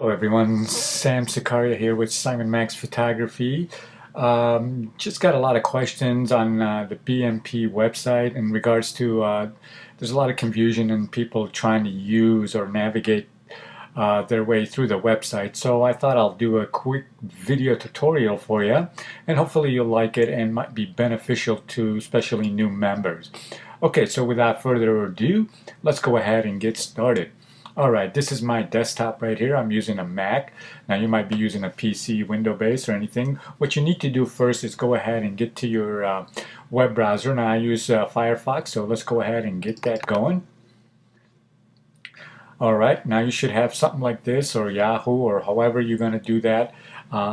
Hello everyone, Sam Sikaria here with Simon Max Photography. Just got a lot of questions on the PMP website in regards to there's a lot of confusion in people trying to use or navigate their way through the website. So I thought I'll do a quick video tutorial for you, and hopefully you'll like it and might be beneficial to especially new members. Okay, so without further ado, let's go ahead and get started. Alright, this is my desktop right here. I'm using a Mac. Now you might be using a PC, window based or anything. What you need to do first is go ahead and get to your web browser. Now I use Firefox, so let's go ahead and get that going. Alright, now you should have something like this, or Yahoo, or however you're going to do that.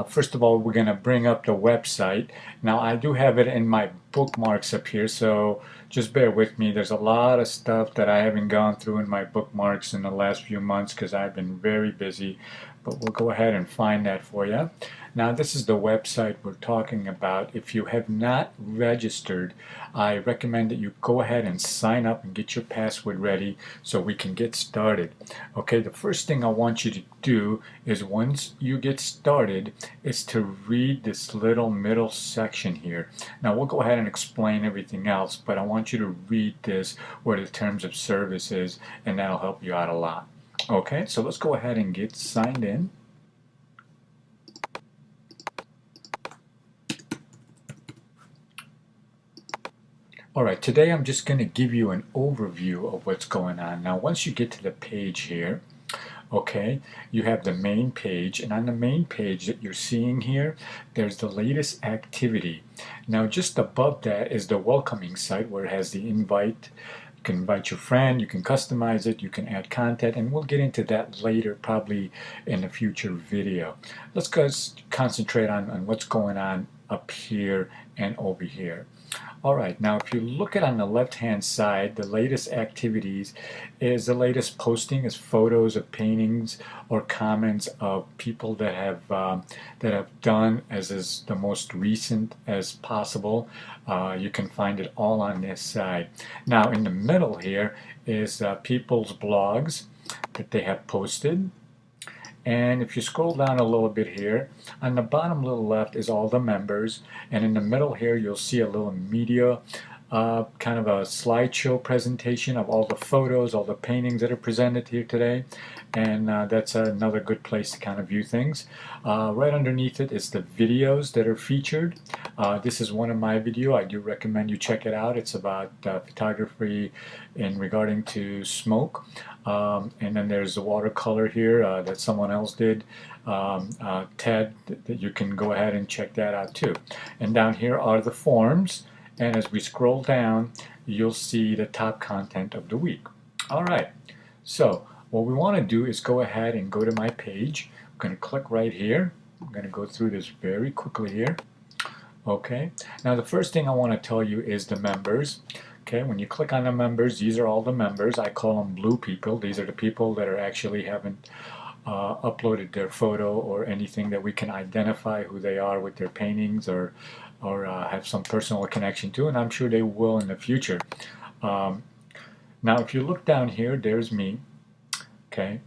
First of all, we're going to bring up the website. Now I do have it in my bookmarks up here, so just bear with me. There's a lot of stuff that I haven't gone through in my bookmarks in the last few months because I've been very busy, but we'll go ahead and find that for you. Now this is the website we're talking about. If you have not registered, I recommend that you go ahead and sign up and get your password ready so we can get started. Okay, the first thing I want you to do is once you get started is to read this little middle section here. Now we'll go ahead and explain everything else, but I want you to read this where the terms of service is, and that'll help you out a lot. Okay, so let's go ahead and get signed in. Alright, today I'm just going to give you an overview of what's going on. Now once you get to the page here, okay, you have the main page, and on the main page that you're seeing here, there's the latest activity. Now just above that is the welcoming site where it has the invite. You can invite your friend, you can customize it, you can add content, and we'll get into that later, probably in a future video. Let's concentrate on what's going on up here and over here. Alright, now if you look at on the left hand side, the latest activities is the latest posting is photos of paintings or comments of people that have done as is the most recent as possible. You can find it all on this side. Now in the middle here is people's blogs that they have posted. And if you scroll down a little bit here, on the bottom little left is all the members, and in the middle here you'll see a little media, kind of a slideshow presentation of all the photos, all the paintings that are presented here today, and that's another good place to kind of view things. Right underneath it is the videos that are featured. This is one of my video. I do recommend you check it out. It's about photography in regarding to smoke. And then there's the watercolor here that someone else did, Ted, that you can go ahead and check that out too. And down here are the forms, and as we scroll down you'll see the top content of the week. Alright, so what we want to do is go ahead and go to my page. I'm going to click right here. I'm going to go through this very quickly here. Okay, now the first thing I want to tell you is the members. Okay, when you click on the members, these are all the members. I call them blue people. These are the people that are actually haven't uploaded their photo or anything that we can identify who they are with their paintings or have some personal connection to, and I'm sure they will in the future. Now if you look down here, there's me. Okay,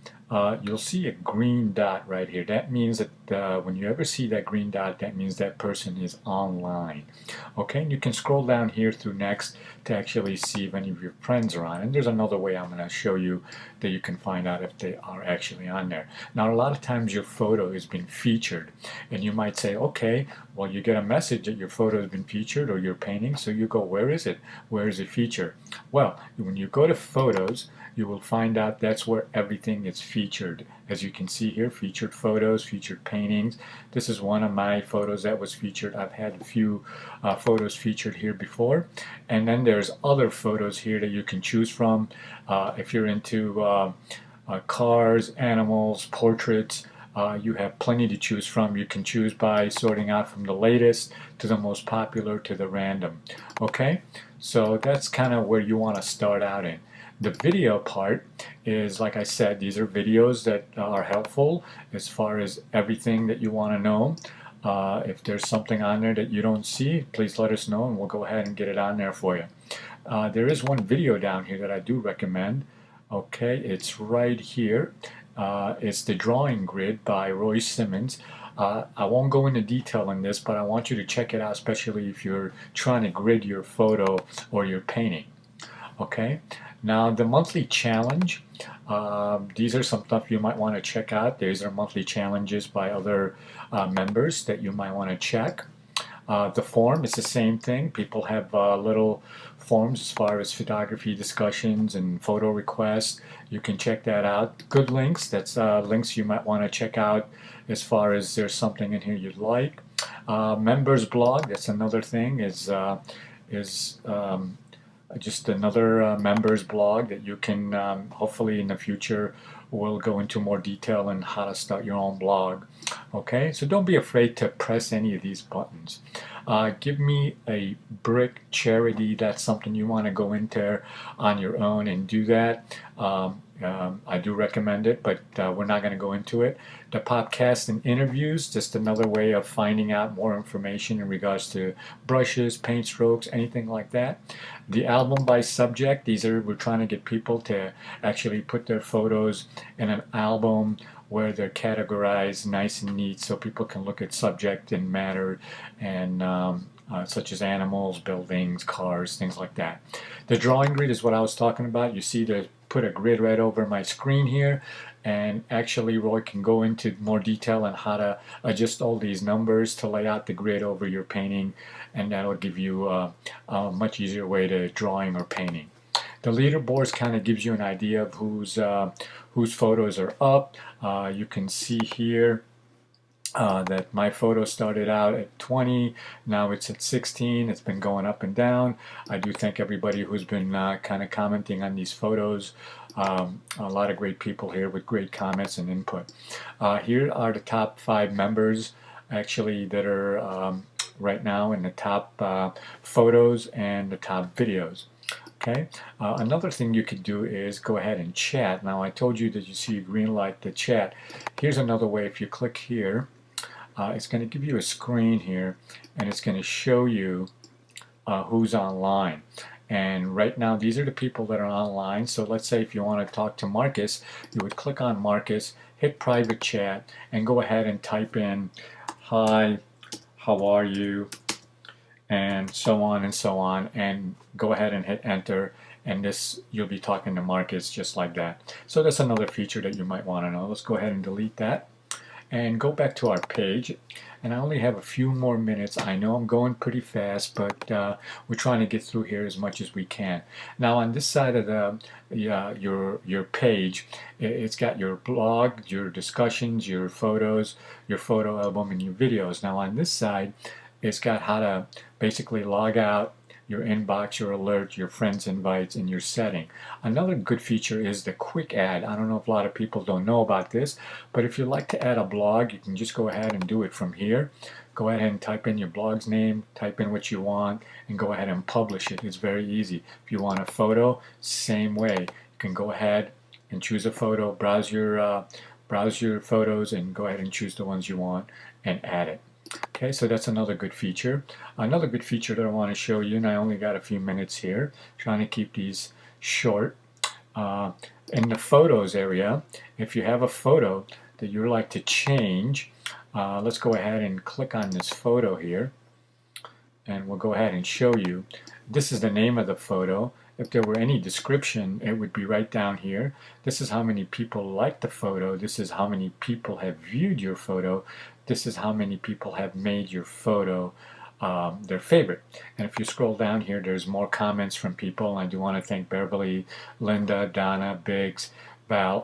you'll see a green dot right here. That means that when you ever see that green dot, that means that person is online. Okay, and you can scroll down here through next to actually see if any of your friends are on. And there's another way I'm going to show you that you can find out if they are actually on there. Now a lot of times your photo has been featured, and you might say, okay, well you get a message that your photo has been featured or your painting, so you go, where is it? Where is it featured? Well, when you go to photos, you will find out that's where everything is featured. As you can see here, featured photos, featured paintings. This is one of my photos that was featured. I've had a few photos featured here before. And then there's other photos here that you can choose from. If you're into cars, animals, portraits, you have plenty to choose from. You can choose by sorting out from the latest to the most popular to the random. Okay, so that's kind of where you want to start out in. The video part is, like I said, these are videos that are helpful as far as everything that you want to know. If there's something on there that you don't see, please let us know and we'll go ahead and get it on there for you. There is one video down here that I do recommend. Okay, it's right here. It's The Drawing Grid by Roy Simmons. I won't go into detail on this, but I want you to check it out, especially if you're trying to grid your photo or your painting. Okay, now the monthly challenge. These are some stuff you might want to check out. These are monthly challenges by other members that you might want to check. The form is the same thing. People have little forms as far as photography discussions and photo requests. You can check that out. Good links. That's links you might want to check out as far as there's something in here you'd like. Members blog. That's another thing. Is just another members blog that you can hopefully in the future will go into more detail on how to start your own blog. Okay, so don't be afraid to press any of these buttons. Give me a brick charity. That's something you want to go into on your own and do that. I do recommend it, but we're not going to go into it. The podcast and interviews, just another way of finding out more information in regards to brushes, paint strokes, anything like that. The album by subject, we're trying to get people to actually put their photos in an album where they're categorized nice and neat so people can look at subject and matter and such as animals, buildings, cars, things like that. The drawing grid is what I was talking about. You see put a grid right over my screen here, and actually Roy can go into more detail on how to adjust all these numbers to lay out the grid over your painting, and that'll give you a much easier way to drawing or painting. The leaderboards kind of gives you an idea of whose photos are up. You can see here that my photo started out at 20, now it's at 16. It's been going up and down. I do thank everybody who's been kind of commenting on these photos. A lot of great people here with great comments and input. Here are the top 5 members actually that are right now in the top photos and the top videos. Okay. Another thing you could do is go ahead and chat. Now I told you that you see a green light to chat. Here's another way. If you click here, it's going to give you a screen here, and it's going to show you who's online. And right now these are the people that are online. So let's say if you want to talk to Marcus, you would click on Marcus, hit private chat, and go ahead and type in, "Hi, how are you?" and so on, and go ahead and hit enter, and you'll be talking to Marcus just like that. So that's another feature that you might want to know. Let's go ahead and delete that and go back to our page. And I only have a few more minutes. I know I'm going pretty fast, but we're trying to get through here as much as we can. Now on this side of your page, it's got your blog, your discussions, your photos, your photo album, and your videos. Now on this side, it's got how to basically log out, your inbox, your alert, your friends invites, and your setting. Another good feature is the quick add. I don't know if a lot of people don't know about this, but if you like to add a blog, you can just go ahead and do it from here. Go ahead and type in your blog's name, type in what you want, and go ahead and publish it. It's very easy. If you want a photo, same way. You can go ahead and choose a photo, browse your photos, and go ahead and choose the ones you want and add it. Okay, so that's another good feature. Another good feature that I want to show you, and I only got a few minutes here, trying to keep these short. In the photos area, if you have a photo that you'd like to change, let's go ahead and click on this photo here, and we'll go ahead and show you. This is the name of the photo. If there were any description, it would be right down here. This is how many people liked the photo. This is how many people have viewed your photo. This is how many people have made your photo their favorite. And if you scroll down here, there's more comments from people. I do want to thank Beverly, Linda, Donna, Biggs, Val,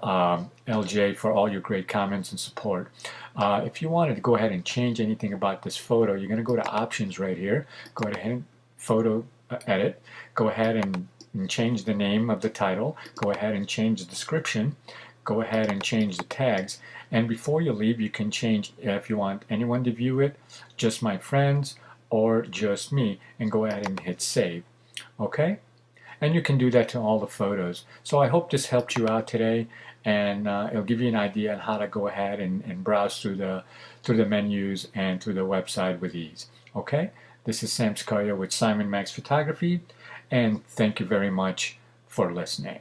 LJ for all your great comments and support. If you wanted to go ahead and change anything about this photo, you're going to go to options right here. Go ahead and photo edit. Go ahead and change the name of the title. Go ahead and change the description. Go ahead and change the tags. And before you leave, you can change if you want anyone to view it, just my friends, or just me, and go ahead and hit save. Okay? And you can do that to all the photos. So I hope this helped you out today, and it'll give you an idea on how to go ahead and browse through the menus and through the website with ease. Okay? This is Sam Scaria with Simon Max Photography, and thank you very much for listening.